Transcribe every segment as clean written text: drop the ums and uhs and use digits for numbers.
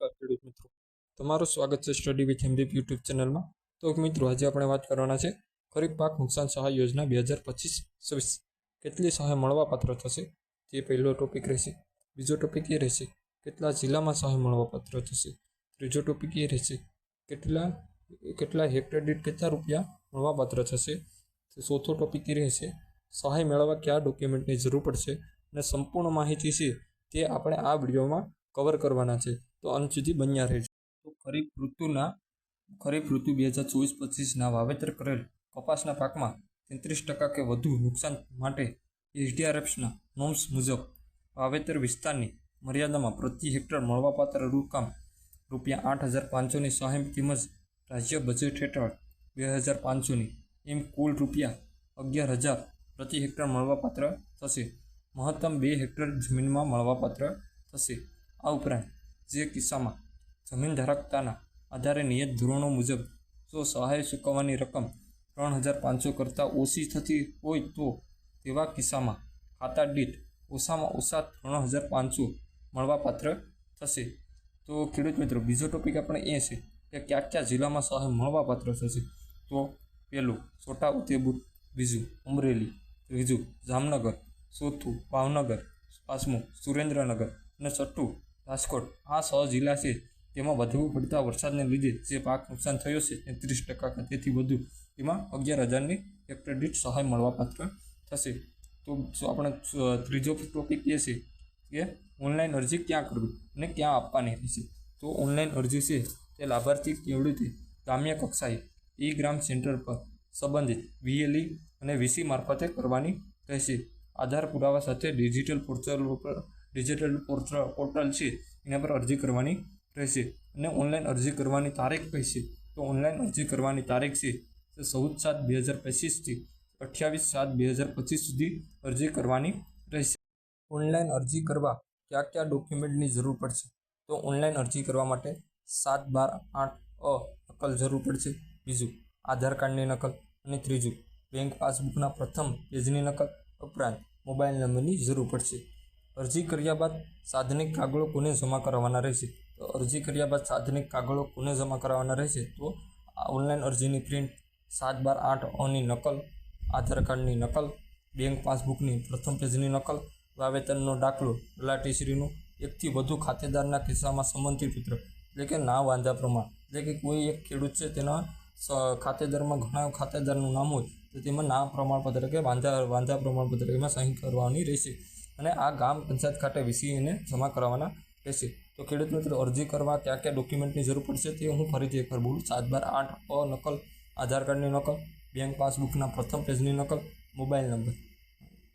નમस्कार ખેડૂત મિત્રો, તમારું સ્વાગત છે સ્ટડી વિથ હિન્દી યુટ્યુબ ચેનલમાં। તો મિત્રો, આજે આપણે વાત કરવાના છે ખરીફ પાક નુકસાન સહાય યોજના 2025-26 કેટલી સહાય મળવાપાત્ર થશે તે પહેલો ટોપિક રહેશે। બીજો ટોપિક એ રહેશે કેટલા જિલ્લામાં સહાય મળવાપાત્ર થશે। ત્રીજો ટોપિક એ રહેશે કેટલા હેક્ટર દીઠ કેટલા રૂપિયા મળવાપાત્ર થશે। ચોથો ટોપિક એ રહેશે સહાય મેળવવા કયા ડોક્યુમેન્ટની જરૂર પડશે અને સંપૂર્ણ માહિતી છે તે આપણે આ વિડીયોમાં કવર કરવાના છે, તો અંત સુધી બન્યા રહેજો। તો ખરીફ ઋતુ 2024-25ના વાવેતર કરેલ કપાસના પાકમાં 33% કે વધુ નુકસાન માટે એસડીઆરએફના નોર્મ્સ મુજબ વાવેતર વિસ્તારની મર્યાદામાં પ્રતિ હેક્ટર મળવાપાત્ર રકમ ₹8,500ની સહાય તેમજ રાજ્ય બજેટ હેઠળ 2,500ની એમ કુલ ₹11,000 પ્રતિ હેક્ટર મળવાપાત્ર થશે। મહત્તમ 2 હેક્ટર જમીનમાં મળવાપાત્ર થશે। આ ઉપરાંત જે કિસ્સામાં જમીન ધારકતાના આધારે નિયત ધોરણો મુજબ જો સહાય ચૂકવવાની રકમ 3,500 કરતાં ઓછી થતી હોય તો તેવા કિસ્સામાં ખાતા દીઠ ઓછામાં ઓછા 3,500 મળવાપાત્ર થશે। તો ખેડૂત મિત્રો, બીજો ટોપિક આપણે એ છે કે કયા જિલ્લામાં સહાય મળવાપાત્ર થશે। તો પહેલું છોટાઉદેપુર, બીજું અમરેલી, ત્રીજું જામનગર, ચોથું ભાવનગર, પાંચમું સુરેન્દ્રનગર અને છઠ્ઠું રાજકોટ। આ 6 જિલ્લા છે તેમાં વધુ પડતા વરસાદને લીધે જે પાક નુકસાન થયો છે 33% કે તેથી વધુ, તેમાં 11,000ની હેક્ટર દીઠ સહાય મળવાપાત્ર થશે। તો આપણે ત્રીજો ટોપિક એ છે કે ઓનલાઈન અરજી ક્યાં કરવી અને ક્યાં આપવાની રહેશે। તો ઓનલાઈન અરજી છે તે લાભાર્થી ખેડૂતે ગ્રામ્ય કક્ષાએ ગ્રામ સેન્ટર પર સંબંધિત VLE અને VC મારફતે કરવાની રહેશે। આધાર પુરાવા સાથે ડિજિટલ પોર્ટલ છે એના પર અરજી કરવાની રહેશે। અને ઓનલાઈન અરજી કરવાની તારીખ કઈ છે? તો ઓનલાઈન અરજી કરવાની તારીખ છે 14/7/2025થી 28/7/2025 સુધી અરજી કરવાની રહેશે। ઓનલાઈન અરજી કરવા કયા ડોક્યુમેન્ટની જરૂર પડશે? તો ઓનલાઈન અરજી કરવા માટે 7/12/8 નકલ જરૂર પડશે, બીજું આધાર કાર્ડની નકલ અને ત્રીજું બેંક પાસબુકના પ્રથમ પેજની નકલ ઉપરાંત મોબાઈલ નંબરની જરૂર પડશે। અરજી કર્યા બાદ સાધનિક કાગળો કોને જમા કરાવવાના રહેશે? તો અરજી કર્યા બાદ સાધનિક કાગળો કોને જમા કરાવવાના રહેશે? તો ઓનલાઈન અરજીની પ્રિન્ટ, 7/12/8ની નકલ, આધાર કાર્ડની નકલ, બેંક પાસબુકની પ્રથમ પેજની નકલ, વાવેતરનો દાખલો તલાટીશ્રીનો, એકથી વધુ ખાતેદારના કિસ્સામાં સંમતિપત્ર એટલે કે નામ વાંધા પ્રમાણ, એટલે કે કોઈ એક ખેડૂત છે તેના ખાતેદારમાં ઘણા ખાતેદારનું નામ હોય તો તેમાં નામ પ્રમાણપત્ર કે વાંધા પ્રમાણપત્ર એમાં સહી કરવાની રહેશે અને આ ગામ પંચાયત ખાતે VCને જમા કરાવવાના રહેશે। તો ખેડૂત મિત્રો, અરજી કરવા કયા ડોક્યુમેન્ટની જરૂર પડશે તે હું ફરીથી એકવાર બોલું। 7/12/8 નકલ, આધાર કાર્ડની નકલ, બેંક પાસબુકના પ્રથમ પેજની નકલ, મોબાઈલ નંબર,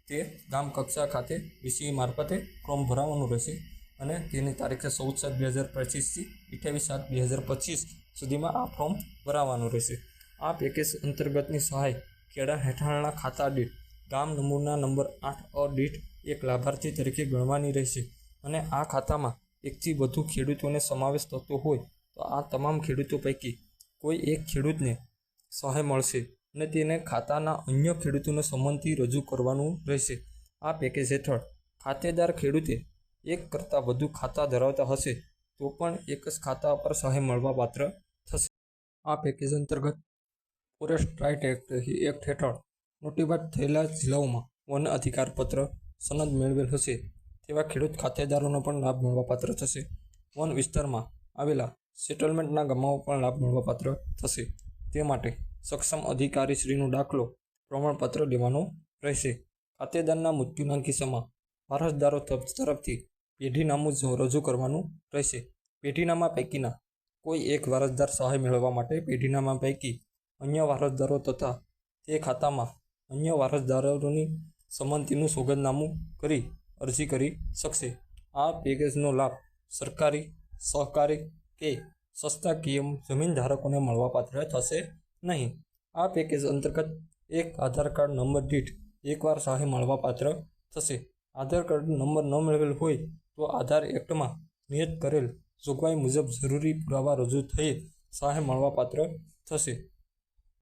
તે ગામ કક્ષા ખાતે VC મારફતે ફોર્મ ભરાવવાનું રહેશે અને તેની તારીખ 14/7/2025થી 28/7/2025 સુધીમાં આ ફોર્મ ભરાવવાનું રહેશે। આ પેકેજ અંતર્ગતની સહાય ખેડા હેઠળના ખાતા દીઠ ગામ નમૂના નંબર 8 દીઠ એક લાભાર્થી તરીકે ગણવાની રહેશે અને આ ખાતામાં એકથી વધુ ખેડૂતોને સમાવેશ થતો હોય તો આ તમામ ખેડૂતો પૈકી કોઈ એક ખેડૂતને સહાય મળશે અને તેને ખાતાના અન્ય ખેડૂતોને સંમતિ રજૂ કરવાનું રહેશે। આ પેકેજ હેઠળ ખાતેદાર ખેડૂતે એક કરતાં વધુ ખાતા ધરાવતા હશે તો પણ એક જ ખાતા પર સહાય મળવાપાત્ર થશે। આ પેકેજ અંતર્ગત ફોરેસ્ટ રાઇટ એક્ટ હેઠળ નોટિફાઈડ થયેલા જિલ્લાઓમાં વન અધિકાર પત્ર સનદ મેળવેલ હશે તેવા ખેડૂત ખાતેદારોનો પણ લાભ મળવાપાત્ર થશે। વન વિસ્તારમાં આવેલા સેટલમેન્ટના ગામો પણ લાભ મળવાપાત્ર થશે। તે માટે સક્ષમ અધિકારીશ્રીનો દાખલો પ્રમાણપત્ર લેવાનો રહેશે। ખાતેદારના મૃત્યુના કિસ્સામાં વારસદારો તરફથી પેઢીનામું રજૂ કરવાનું રહેશે। પેઢીનામા પૈકીના કોઈ એક વારસદાર સહાય મેળવવા માટે પેઢીનામા પૈકી અન્ય વારસદારો તથા તે ખાતામાં અન્ય વારસદારોની સંમતિનું સોગંદનામું કરી અરજી કરી શકશે। આ પેકેજનો લાભ સરકારી, સહકારી કે સંસ્થાકીય જમીન ધારકોને મળવાપાત્ર થશે નહીં। આ પેકેજ અંતર્ગત એક આધાર કાર્ડ નંબર દીઠ એકવાર સહાય મળવાપાત્ર થશે। આધાર કાર્ડ નંબર ન મેળવેલ હોય તો આધાર એક્ટમાં નિયત કરેલ જોગવાઈ મુજબ જરૂરી પુરાવા રજૂ થઈ સહાય મળવાપાત્ર થશે।